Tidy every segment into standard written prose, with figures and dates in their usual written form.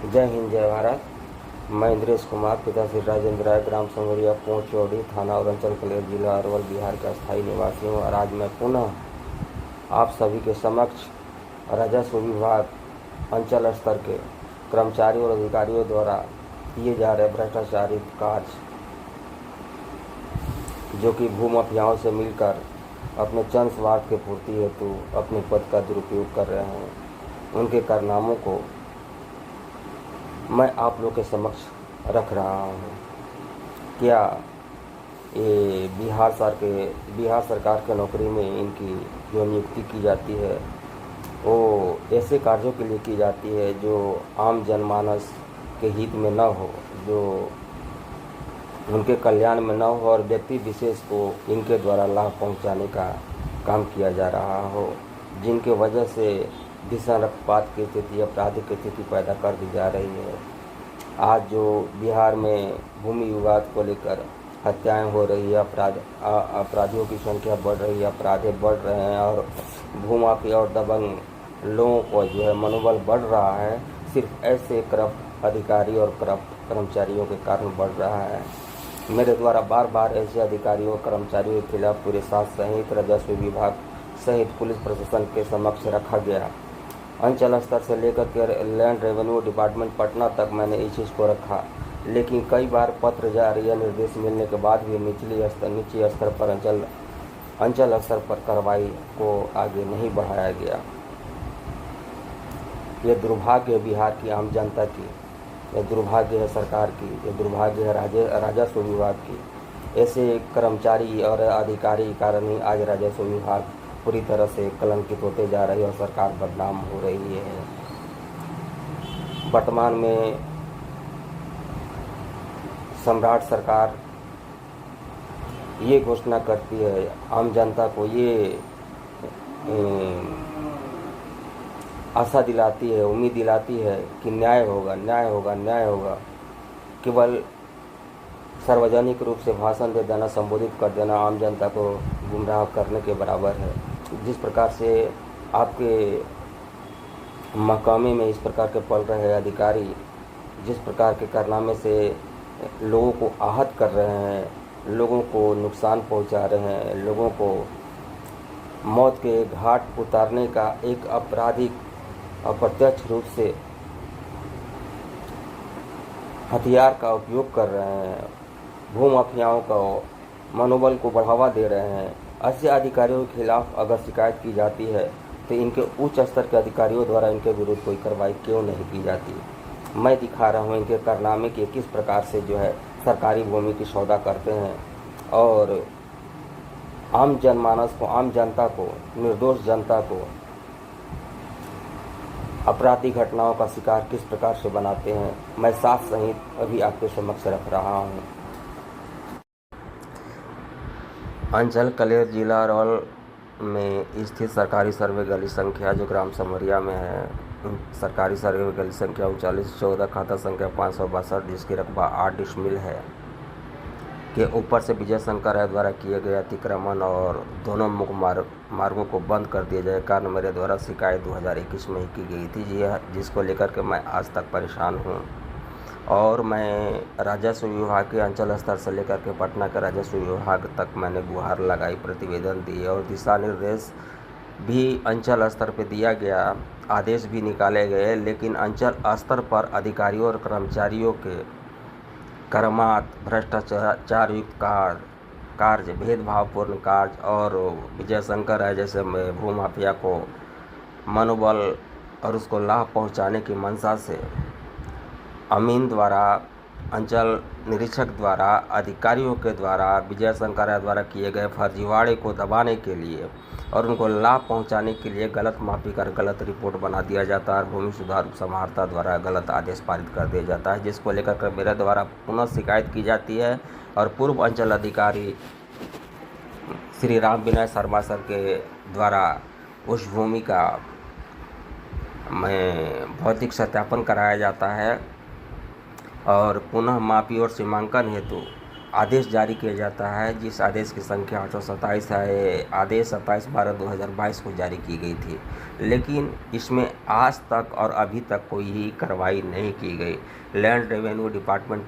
जय हिंद, जय भारत। मैं इंद्रेश कुमार, पिता श्री राजेंद्र राय, ग्राम संवरिया, पोंच चौड़ी, थाना और अंचल कलेर, जिला अरवल, बिहार का स्थायी निवासी हूँ। और आज मैं पुनः आप सभी के समक्ष राजस्व विभाग अंचल स्तर के कर्मचारियों और अधिकारियों द्वारा किए जा रहे भ्रष्टाचारित कार्य, जो कि भूमाफियाओं से मिलकर अपने चंद स्वार्थ के पूर्ति हेतु अपने पद का दुरुपयोग कर रहे हैं, उनके कारनामों को मैं आप लोग के समक्ष रख रहा हूँ। क्या ये बिहार सरकार के नौकरी में इनकी जो नियुक्ति की जाती है वो ऐसे कार्यों के लिए की जाती है जो आम जनमानस के हित में न हो, जो उनके कल्याण में न हो और व्यक्ति विशेष को इनके द्वारा लाभ पहुंचाने का काम किया जा रहा हो, जिनके वजह से भीषण रक्तपात की स्थिति, आपराधिक स्थिति पैदा कर दी जा रही है। आज जो बिहार में भूमि विवाद को लेकर हत्याएं हो रही है, अपराधियों की संख्या बढ़ रही है, अपराध बढ़ रहे हैं और भूमाफिया और दबंग लोगों को जो है मनोबल बढ़ रहा है, सिर्फ ऐसे करप्ट अधिकारी और करप्ट कर्मचारियों के कारण बढ़ रहा है। मेरे द्वारा बार बार ऐसे अधिकारियों और कर्मचारियों के खिलाफ पूरे शासन सहित राजस्व विभाग सहित पुलिस प्रशासन के समक्ष रखा गया। अंचल स्तर से लेकर के लैंड रेवेन्यू डिपार्टमेंट पटना तक मैंने इस चीज़ को रखा, लेकिन कई बार पत्र जारी या निर्देश मिलने के बाद भी निचले स्तर पर अंचल स्तर पर कार्रवाई को आगे नहीं बढ़ाया गया। ये दुर्भाग्य है बिहार की आम जनता की, यह दुर्भाग्य है सरकार की, यह दुर्भाग्य है राजस्व विभाग की। ऐसे कर्मचारी और अधिकारी कारण ही आज राजस्व विभाग पूरी तरह से कलंकित होते जा रही है और सरकार बदनाम हो रही है। वर्तमान में सम्राट सरकार ये घोषणा करती है, आम जनता को ये आशा दिलाती है, उम्मीद दिलाती है कि न्याय होगा, न्याय होगा, न्याय होगा। केवल सार्वजनिक रूप से भाषण दे देना, संबोधित कर देना आम जनता को गुमराह करने के बराबर है। जिस प्रकार से आपके महकमे में इस प्रकार के पल रहे अधिकारी जिस प्रकार के कारनामे से लोगों को आहत कर रहे हैं, लोगों को नुकसान पहुंचा रहे हैं, लोगों को मौत के घाट उतारने का एक आपराधिक अप्रत्यक्ष रूप से हथियार का उपयोग कर रहे हैं, भूमाफियाओं का मनोबल को बढ़ावा दे रहे हैं, ऐसे अधिकारियों के खिलाफ अगर शिकायत की जाती है तो इनके उच्च स्तर के अधिकारियों द्वारा इनके विरुद्ध कोई कार्रवाई क्यों नहीं की जाती। मैं दिखा रहा हूँ इनके कारनामे के किस प्रकार से जो है सरकारी भूमि की सौदा करते हैं और आम जनमानस को, आम जनता को, निर्दोष जनता को आपराधिक घटनाओं का शिकार किस प्रकार से बनाते हैं, मैं साथ सहित अभी आपके समक्ष रख रहा हूँ। अंचल कलेर, जिला अरवल में स्थित सरकारी सर्वे गली संख्या जो ग्राम समरिया में है, सरकारी सर्वे गली संख्या 3914, खाता संख्या 562, जिसकी रकबा 8 डिसमिल है, के ऊपर से विजय शंकर राय द्वारा किए गए अतिक्रमण और दोनों मुख्य मार्गों को बंद कर दिया जाए कारण मेरे द्वारा शिकायत 2021 में ही की गई थी, जिसको लेकर के मैं आज तक परेशान हूँ। और मैं राजस्व विभाग के अंचल स्तर से लेकर के पटना के राजस्व विभाग तक मैंने गुहार लगाई, प्रतिवेदन दिए और दिशा निर्देश भी अंचल स्तर पर दिया गया, आदेश भी निकाले गए, लेकिन अंचल स्तर पर अधिकारियों और कर्मचारियों के कर्मात भ्रष्टाचार युक्त कार्य, भेदभावपूर्ण कार्य और विजय शंकर राय जैसे भूमाफिया को मनोबल और उसको लाभ पहुंचाने की मंशा से अमीन द्वारा, अंचल निरीक्षक द्वारा, अधिकारियों के द्वारा विजय शंकर राय द्वारा किए गए फर्जीवाड़े को दबाने के लिए और उनको लाभ पहुंचाने के लिए गलत मापी कर गलत रिपोर्ट बना दिया जाता है और भूमि सुधार समाहर्ता द्वारा गलत आदेश पारित कर दिया जाता है, जिसको लेकर कर मेरे द्वारा पुनः शिकायत की जाती है। और पूर्व अंचल अधिकारी श्री राम विनय शर्मा सर के द्वारा उस भूमि का भौतिक सत्यापन कराया जाता है और पुनः मापी और सीमांकन हेतु आदेश जारी किया जाता है, जिस आदेश की संख्या 827 है। आदेश 27/12/2022 को जारी की गई थी, लेकिन इसमें आज तक और अभी तक कोई ही कार्रवाई नहीं की गई। लैंड रेवेन्यू डिपार्टमेंट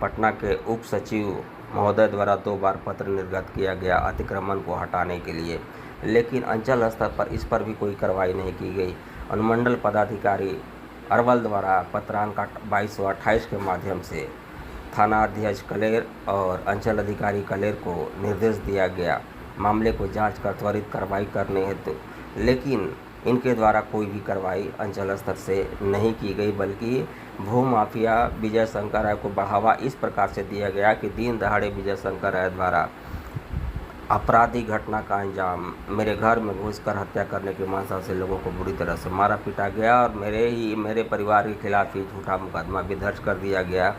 पटना के उप सचिव महोदय द्वारा 2 बार पत्र निर्गत किया गया अतिक्रमण को हटाने के लिए, लेकिन अंचल स्तर पर इस पर भी कोई कार्रवाई नहीं की गई। अनुमंडल पदाधिकारी अरवल द्वारा पत्रांक 22 व 28 के माध्यम से थाना अध्यक्ष कलेर और अंचल अधिकारी कलेर को निर्देश दिया गया मामले को जांच कर त्वरित कार्रवाई करने हेतु, लेकिन इनके द्वारा कोई भी कार्रवाई अंचल स्तर से नहीं की गई, बल्कि भूमाफिया विजय शंकर राय को बढ़ावा इस प्रकार से दिया गया कि दिन दहाड़े विजय शंकर राय द्वारा आपराधिक घटना का अंजाम मेरे घर में घुसकर हत्या करने की मंशा से लोगों को बुरी तरह से मारा पीटा गया और मेरे परिवार के खिलाफ ही झूठा मुकदमा भी दर्ज कर दिया गया।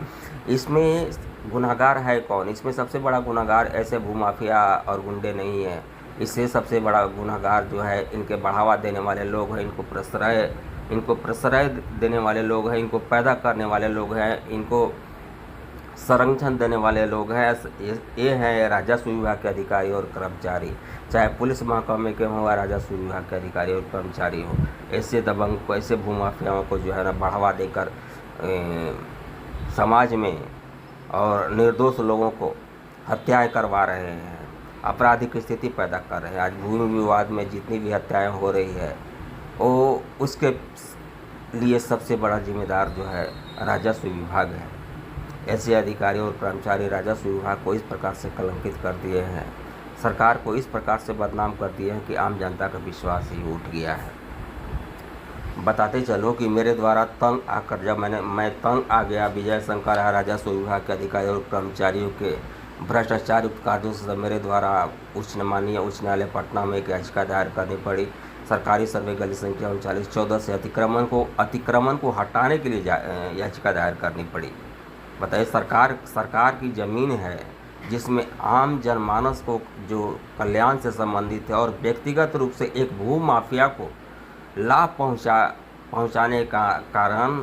इसमें गुनहगार है कौन? इसमें सबसे बड़ा गुनहगार ऐसे भूमाफिया और गुंडे नहीं है। इससे सबसे बड़ा गुनहगार जो है इनके बढ़ावा देने वाले लोग हैं, इनको प्रश्रय देने वाले लोग हैं, इनको पैदा करने वाले लोग हैं, इनको संरक्षण देने वाले लोग हैं। ये हैं राजस्व विभाग के अधिकारी और कर्मचारी, चाहे पुलिस महकमे के हों या राजस्व विभाग के अधिकारी और कर्मचारी हो। ऐसे दबंग को, ऐसे भूमाफियाओं को जो है ना बढ़ावा देकर समाज में और निर्दोष लोगों को हत्याएं करवा रहे हैं, आपराधिक स्थिति पैदा कर रहे हैं। आज भूमि विवाद में जितनी भी हत्याएं हो रही है वो उसके लिए सबसे बड़ा जिम्मेदार जो है राजस्व विभाग है। ऐसे अधिकारी और कर्मचारी राजस्व विभाग को इस प्रकार से कलंकित कर दिए हैं, सरकार को इस प्रकार से बदनाम कर दिए हैं कि आम जनता का विश्वास ही उठ गया है। बताते चलो कि मेरे द्वारा तंग आकर जब मैं तंग आ गया विजय शंकर राजस्व विभाग के अधिकारी और कर्मचारियों के भ्रष्टाचार युक्त कार्यों से मेरे द्वारा माननीय उच्च न्यायालय पटना में एक याचिका दायर करनी पड़ी। सरकारी सर्वे गली संख्या 3914 से अतिक्रमण को हटाने के लिए याचिका दायर करनी पड़ी। बताइए, सरकार की ज़मीन है जिसमें आम जनमानस को जो कल्याण से संबंधित है और व्यक्तिगत रूप से एक भू माफिया को लाभ पहुंचाने का कारण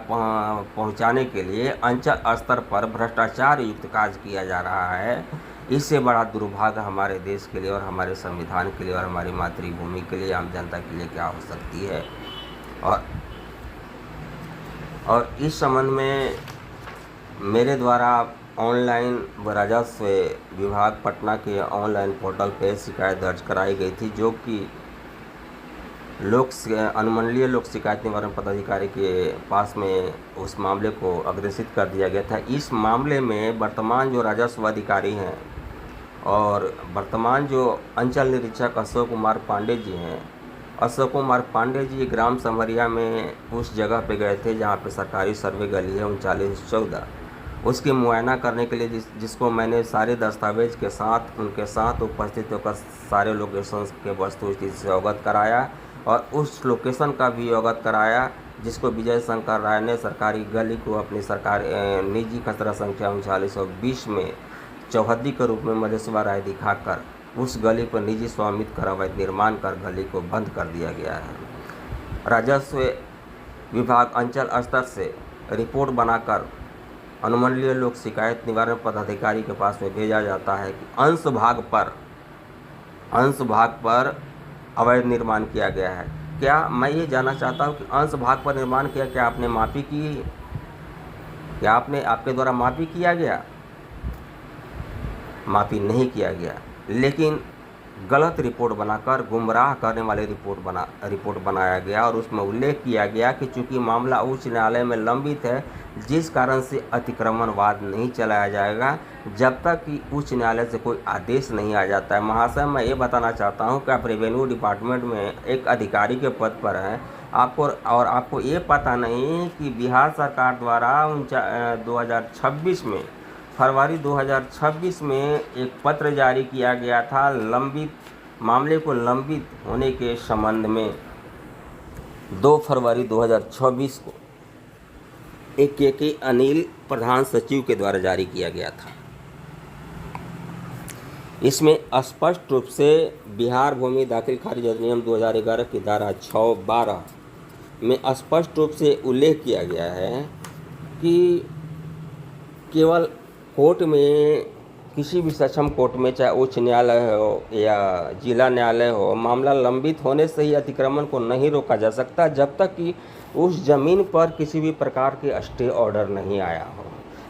पहुंचाने के लिए अंचल स्तर पर भ्रष्टाचार युक्त कार्य किया जा रहा है। इससे बड़ा दुर्भाग्य हमारे देश के लिए और हमारे संविधान के लिए और हमारी मातृभूमि के लिए, आम जनता के लिए क्या हो सकती है। और इस संबंध में मेरे द्वारा ऑनलाइन राजस्व विभाग पटना के ऑनलाइन पोर्टल पर शिकायत दर्ज कराई गई थी, जो कि अनुमंडलीय लोक शिकायत निवारण पदाधिकारी के पास में उस मामले को अग्रेसित कर दिया गया था। इस मामले में वर्तमान जो राजस्व अधिकारी हैं और वर्तमान जो अंचल निरीक्षक अशोक कुमार पांडे जी हैं, अशोक कुमार पांडे जी ग्राम समरिया में उस जगह पे गए थे जहाँ पे सरकारी सर्वे गली है 3914, उसकी मुआयना करने के लिए जिसको मैंने सारे दस्तावेज के साथ उनके साथ उपस्थित होकर सारे लोकेशन के वस्तुस्थिति से अवगत कराया और उस लोकेशन का भी अवगत कराया जिसको विजय शंकर राय ने सरकारी गली को अपनी निजी खसरा संख्या 3920 में चौहद्दी के रूप में मधेशवा राय दिखाकर उस गली पर निजी स्वामित्व का अवैध निर्माण कर गली को बंद कर दिया गया है। राजस्व विभाग अंचल स्तर से रिपोर्ट बनाकर अनुमंडलीय लोक शिकायत निवारण पदाधिकारी के पास में भेजा जाता है कि अंश भाग पर अवैध निर्माण किया गया है। क्या मैं ये जानना चाहता हूँ कि अंश भाग पर निर्माण किया, क्या आपने मापी की? क्या आपके द्वारा मापी किया गया? मापी नहीं किया गया, लेकिन गलत रिपोर्ट बनाकर गुमराह करने वाली रिपोर्ट बनाया गया और उसमें उल्लेख किया गया कि चूंकि मामला उच्च न्यायालय में लंबित है, जिस कारण से अतिक्रमणवाद नहीं चलाया जाएगा जब तक कि उच्च न्यायालय से कोई आदेश नहीं आ जाता है। महाशय, मैं ये बताना चाहता हूँ कि आप रेवेन्यू डिपार्टमेंट में एक अधिकारी के पद पर हैं, आपको ये पता नहीं कि बिहार सरकार द्वारा 2026 में फरवरी 2026 में एक पत्र जारी किया गया था मामले को लंबित होने के संबंध में। 2 फरवरी 2026 को के अनिल प्रधान सचिव के द्वारा जारी किया गया था। इसमें स्पष्ट रूप से बिहार भूमि दाखिल खारिज अधिनियम 2011 की धारा 6(12) में स्पष्ट रूप से उल्लेख किया गया है कि केवल कोर्ट में किसी भी सक्षम कोर्ट में, चाहे उच्च न्यायालय हो या जिला न्यायालय हो, मामला लंबित होने से ही अतिक्रमण को नहीं रोका जा सकता जब तक कि उस ज़मीन पर किसी भी प्रकार के स्टे ऑर्डर नहीं आया हो।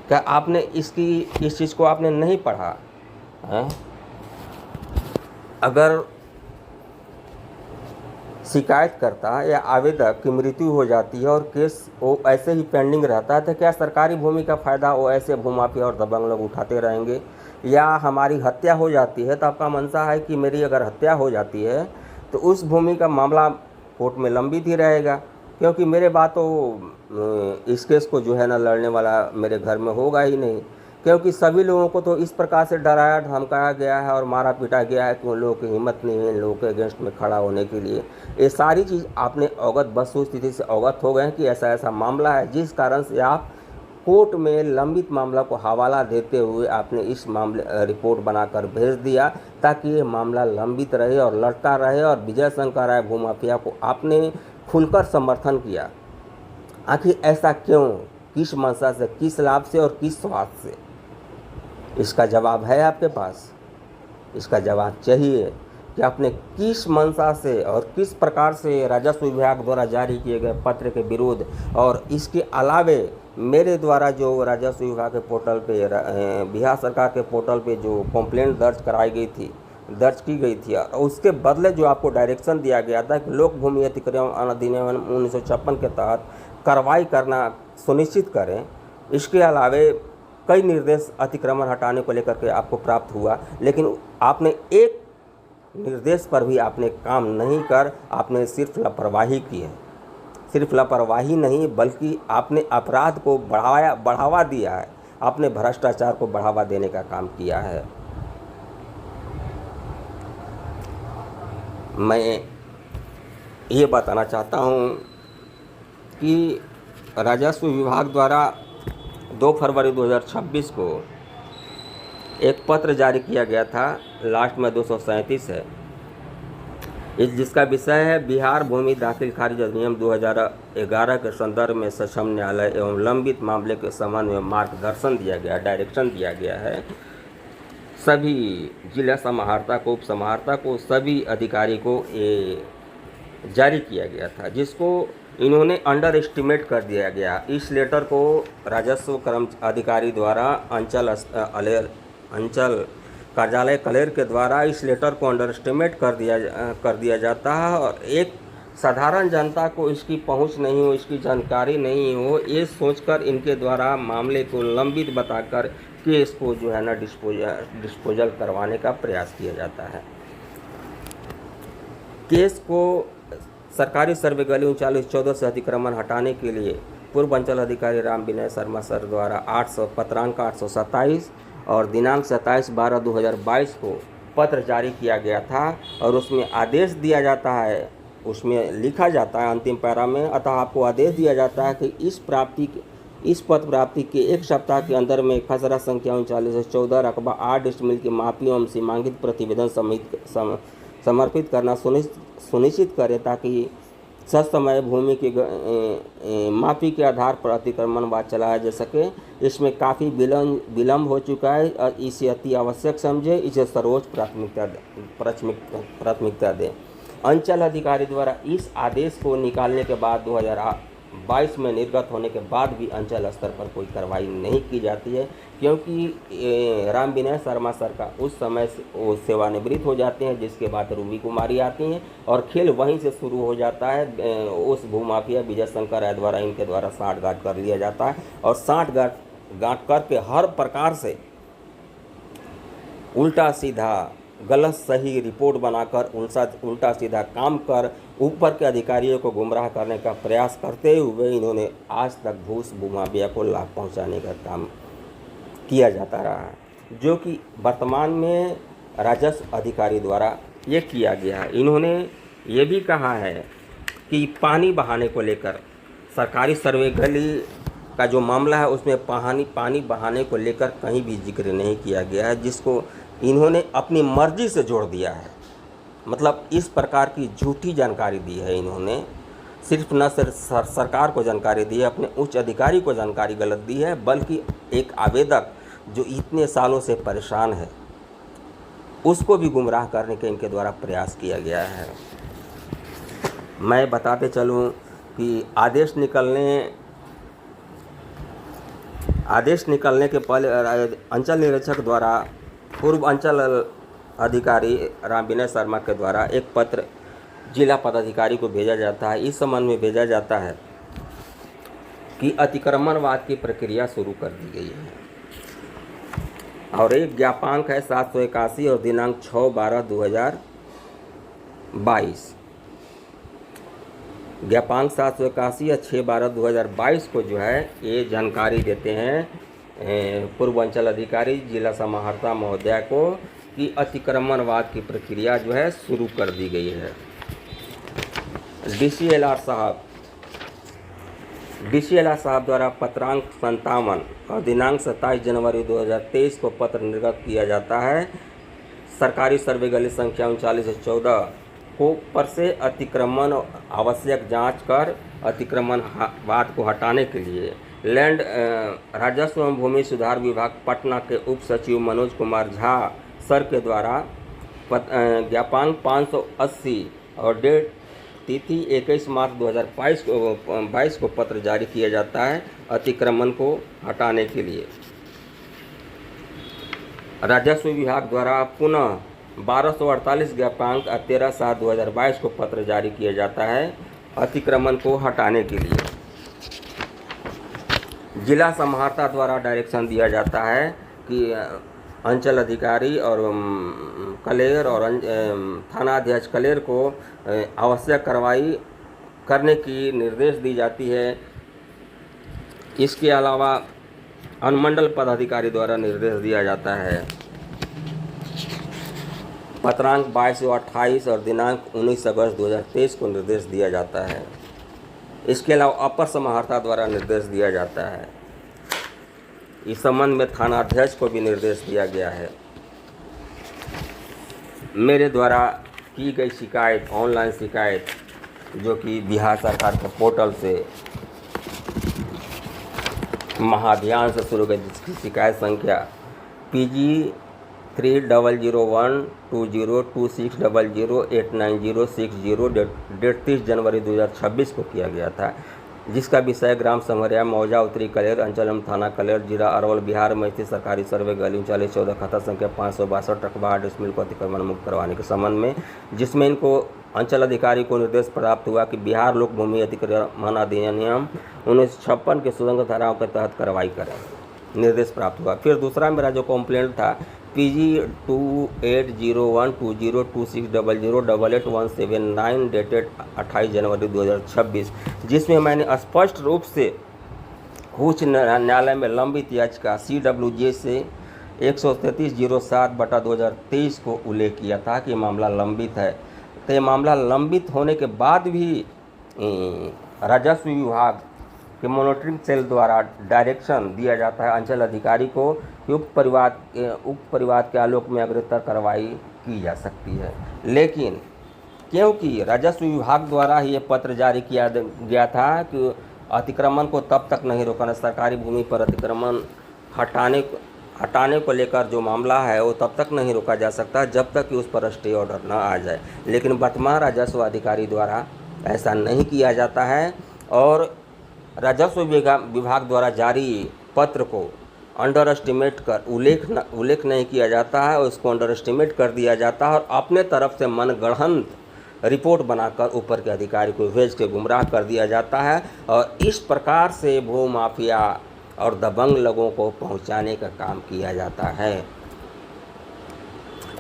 क्या आपने इस चीज़ को आपने नहीं पढ़ा है? अगर शिकायतकर्ता या आवेदक की मृत्यु हो जाती है और केस वो ऐसे ही पेंडिंग रहता है, तो क्या सरकारी भूमि का फ़ायदा वो ऐसे भूमाफिया और दबंग लोग उठाते रहेंगे? या हमारी हत्या हो जाती है तो आपका मंशा है कि मेरी अगर हत्या हो जाती है तो उस भूमि का मामला कोर्ट में लंबित ही रहेगा, क्योंकि मेरे बात तो इस केस को जो है ना लड़ने वाला मेरे घर में होगा ही नहीं, क्योंकि सभी लोगों को तो इस प्रकार से डराया धमकाया गया है और मारा पीटा गया है कि उन लोगों की हिम्मत नहीं है इन लोगों के अगेंस्ट में खड़ा होने के लिए। ये सारी चीज़ आपने अवगत वस्तुस्थिति से अवगत हो गए हैं कि ऐसा ऐसा मामला है, जिस कारण से आप कोर्ट में लंबित मामला को हवाला देते हुए आपने इस मामले रिपोर्ट बनाकर भेज दिया ताकि ये मामला लंबित रहे और लड़ता रहे। और विजय शंकर राय भूमाफिया को आपने खुलकर समर्थन किया। आखिर ऐसा क्यों, किस मंशा से, किस लाभ से और किस स्वार्थ से? इसका जवाब है आपके पास? इसका जवाब चाहिए कि आपने किस मंशा से और किस प्रकार से राजस्व विभाग द्वारा जारी किए गए पत्र के विरुद्ध और इसके अलावे मेरे द्वारा जो राजस्व विभाग के पोर्टल पे बिहार सरकार के पोर्टल पे जो कंप्लेंट दर्ज की गई थी और उसके बदले जो आपको डायरेक्शन दिया गया था कि लोक भूमि अतिक्रमण अधिनियम 1956 के तहत कार्रवाई करना सुनिश्चित करें, इसके अलावे कई निर्देश अतिक्रमण हटाने को लेकर के आपको प्राप्त हुआ, लेकिन आपने एक निर्देश पर भी आपने काम नहीं कर आपने सिर्फ लापरवाही की है। सिर्फ लापरवाही नहीं बल्कि आपने अपराध को बढ़ावा दिया है, आपने भ्रष्टाचार को बढ़ावा देने का काम किया है। मैं ये बताना चाहता हूँ कि राजस्व विभाग द्वारा 2 फरवरी 2026 को एक पत्र जारी किया गया था, लास्ट में 237 है, जिसका विषय है बिहार भूमि दाखिल खारिज अधिनियम 2011 के संदर्भ में सक्षम न्यायालय एवं लंबित मामले के संबंध में मार्गदर्शन दिया गया, डायरेक्शन दिया गया है सभी जिला समाहर्ता को, उप समाहर्ता को, सभी अधिकारी को ये जारी किया गया था, जिसको इन्होंने अंडर एस्टिमेट कर दिया गया। इस लेटर को राजस्व अधिकारी द्वारा अंचल कार्यालय कलेर के द्वारा इस लेटर को अंडर एस्टिमेट कर दिया जाता है और एक साधारण जनता को इसकी पहुंच नहीं हो, इसकी जानकारी नहीं हो, ये सोचकर इनके द्वारा मामले को लंबित बताकर केस को जो है ना डिस्पोजल करवाने का प्रयास किया जाता है। केस को सरकारी सर्वे गली 3914 से अतिक्रमण हटाने के लिए पूर्व अंचल अधिकारी राम विनय शर्मा सर द्वारा 827 और दिनांक 27/12/2022 को पत्र जारी किया गया था और उसमें आदेश दिया जाता है, उसमें लिखा जाता है अंतिम पैरा में, अतः आपको आदेश दिया जाता है कि इस पत्र प्राप्ति के 1 सप्ताह के अंदर में खसरा संख्या 3914 रकबा 8 डिसमिल की मापी एवं सीमांकित प्रतिवेदन समर्पित करना सुनिश्चित करें ताकि ससमय भूमि की मापी के आधार पर अतिक्रमणवाद चलाया जा सके। इसमें काफ़ी विलम्ब हो चुका है और इसे अति आवश्यक समझे, इसे सर्वोच्च प्राथमिकता दें। अंचल अधिकारी द्वारा इस आदेश को निकालने के बाद 2022 में निर्गत होने के बाद भी अंचल स्तर पर कोई कार्रवाई नहीं की जाती है, क्योंकि राम विनय शर्मा सर का उस समय से वो सेवानिवृत्त हो जाते हैं, जिसके बाद रूबी कुमारी आती हैं और खेल वहीं से शुरू हो जाता है। उस भूमाफिया विजय शंकर राय द्वारा इनके द्वारा साठगांठ कर लिया जाता है और साठगांठ करके हर प्रकार से उल्टा सीधा गलत सही रिपोर्ट बनाकर उल्टा सीधा काम कर ऊपर के अधिकारियों को गुमराह करने का प्रयास करते हुए इन्होंने आज तक घूस भूमाफिया को लाभ पहुंचाने का काम किया जाता रहा है, जो कि वर्तमान में राजस्व अधिकारी द्वारा ये किया गया है। इन्होंने ये भी कहा है कि पानी बहाने को लेकर सरकारी सर्वे गली का जो मामला है उसमें पानी बहाने को लेकर कहीं भी जिक्र नहीं किया गया है, जिसको इन्होंने अपनी मर्जी से जोड़ दिया है। मतलब इस प्रकार की झूठी जानकारी दी है इन्होंने, सिर्फ न सिर्फ सरकार को जानकारी दी है, अपने उच्च अधिकारी को जानकारी गलत दी है, बल्कि एक आवेदक जो इतने सालों से परेशान है उसको भी गुमराह करने के इनके द्वारा प्रयास किया गया है। मैं बताते चलूं कि आदेश निकलने के पहले अंचल निरीक्षक द्वारा पूर्व अंचल अधिकारी राम विनय शर्मा के द्वारा एक पत्र जिला पदाधिकारी को भेजा जाता है। इस संबंध में भेजा जाता है कि अतिक्रमणवाद की प्रक्रिया शुरू कर दी गई है और एक ज्ञापांक है 781 और दिनांक 6/12/2022। ज्ञापांक 781 या 6/12/2022 को जो है ये जानकारी देते हैं पूर्व अंचल अधिकारी जिला समाहर्ता महोदया को कि अतिक्रमणवाद की प्रक्रिया जो है शुरू कर दी गई है। DCLR साहब द्वारा पत्रांक 57 और दिनांक 27 जनवरी 2023 को पत्र निर्गत किया जाता है। सरकारी सर्वे गली संख्या 39/14 को पर से अतिक्रमण आवश्यक जांच कर अतिक्रमणवाद को हटाने के लिए लैंड राजस्व एवं भूमि सुधार विभाग पटना के उप सचिव मनोज कुमार झा सर के द्वारा ज्ञापांक 580 और डेट तिथि 21 मार्च 2022 को पत्र जारी किया जाता है अतिक्रमण को हटाने के लिए। राजस्व विभाग द्वारा पुनः 1248 ज्ञापांक 13/7/2022 को पत्र जारी किया जाता है अतिक्रमण को हटाने के लिए। जिला समाहर्ता द्वारा डायरेक्शन दिया जाता है कि अंचल अधिकारी और कलेर और थाना अध्यक्ष कलेर को आवश्यक कार्रवाई करने की निर्देश दी जाती है। इसके अलावा अनुमंडल पदाधिकारी द्वारा निर्देश दिया जाता है। पत्रांक 22 और 28 और दिनांक 19 अगस्त 2023 को निर्देश दिया जाता है। इसके अलावा अपर समाहर्ता द्वारा निर्देश दिया जाता है। इस संबंध में थाना अध्यक्ष को भी निर्देश दिया गया है। मेरे द्वारा की गई शिकायत, ऑनलाइन शिकायत जो कि बिहार सरकार के पोर्टल से महाभियान से शुरू गई, जिसकी शिकायत संख्या PG 30012026008906 डेट 30 जनवरी 2026 को किया गया था, जिसका विषय ग्राम समरिया मौजा उत्तरी कलेर अंचल एवं थाना कलेर जिला अरवल बिहार में स्थित सरकारी सर्वे गली 39/14 खाता संख्या 562 रकबा 8 डिसमिल को अतिक्रमण मुक्त करवाने के संबंध में, जिसमें इनको अंचल अधिकारी को निर्देश प्राप्त हुआ कि बिहार लोक भूमि अतिक्रमण अधिनियम 1956 के सुरंग धाराओं के तहत कार्रवाई करें, निर्देश प्राप्त हुआ। फिर दूसरा मेरा जो कंप्लेंट था PG 2801202600888179 डेटेड 28 जनवरी 2026, जिसमें मैंने स्पष्ट रूप से उच्च न्यायालय में लंबित याचिका CWJ से 133/07/2023 को उल्लेख किया था कि मामला लंबित है। तो ये मामला लंबित होने के बाद भी राजस्व विभाग के मॉनिटरिंग सेल द्वारा डायरेक्शन दिया जाता है अंचल अधिकारी को कि उक्त परिवाद के आलोक में अग्रतर कार्रवाई की जा सकती है। लेकिन क्योंकि राजस्व विभाग द्वारा ही ये पत्र जारी किया गया था कि अतिक्रमण को तब तक नहीं रोकना, सरकारी भूमि पर अतिक्रमण हटाने को लेकर जो मामला है वो तब तक नहीं रोका जा सकता जब तक कि उस पर स्टे ऑर्डर न आ जाए। लेकिन वर्तमान राजस्व अधिकारी द्वारा ऐसा नहीं किया जाता है और राजस्व विभाग द्वारा जारी पत्र को अंडर एस्टिमेट कर उल्लेख नहीं किया जाता है और उसको अंडर एस्टिमेट कर दिया जाता है और अपने तरफ से मनगढ़ंत रिपोर्ट बनाकर ऊपर के अधिकारी को भेज के गुमराह कर दिया जाता है और इस प्रकार से भू माफिया और दबंग लोगों को पहुंचाने का काम किया जाता है।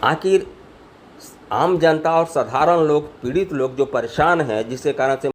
आखिर आम जनता और साधारण लोग, पीड़ित लोग जो परेशान हैं, जिसके कारण से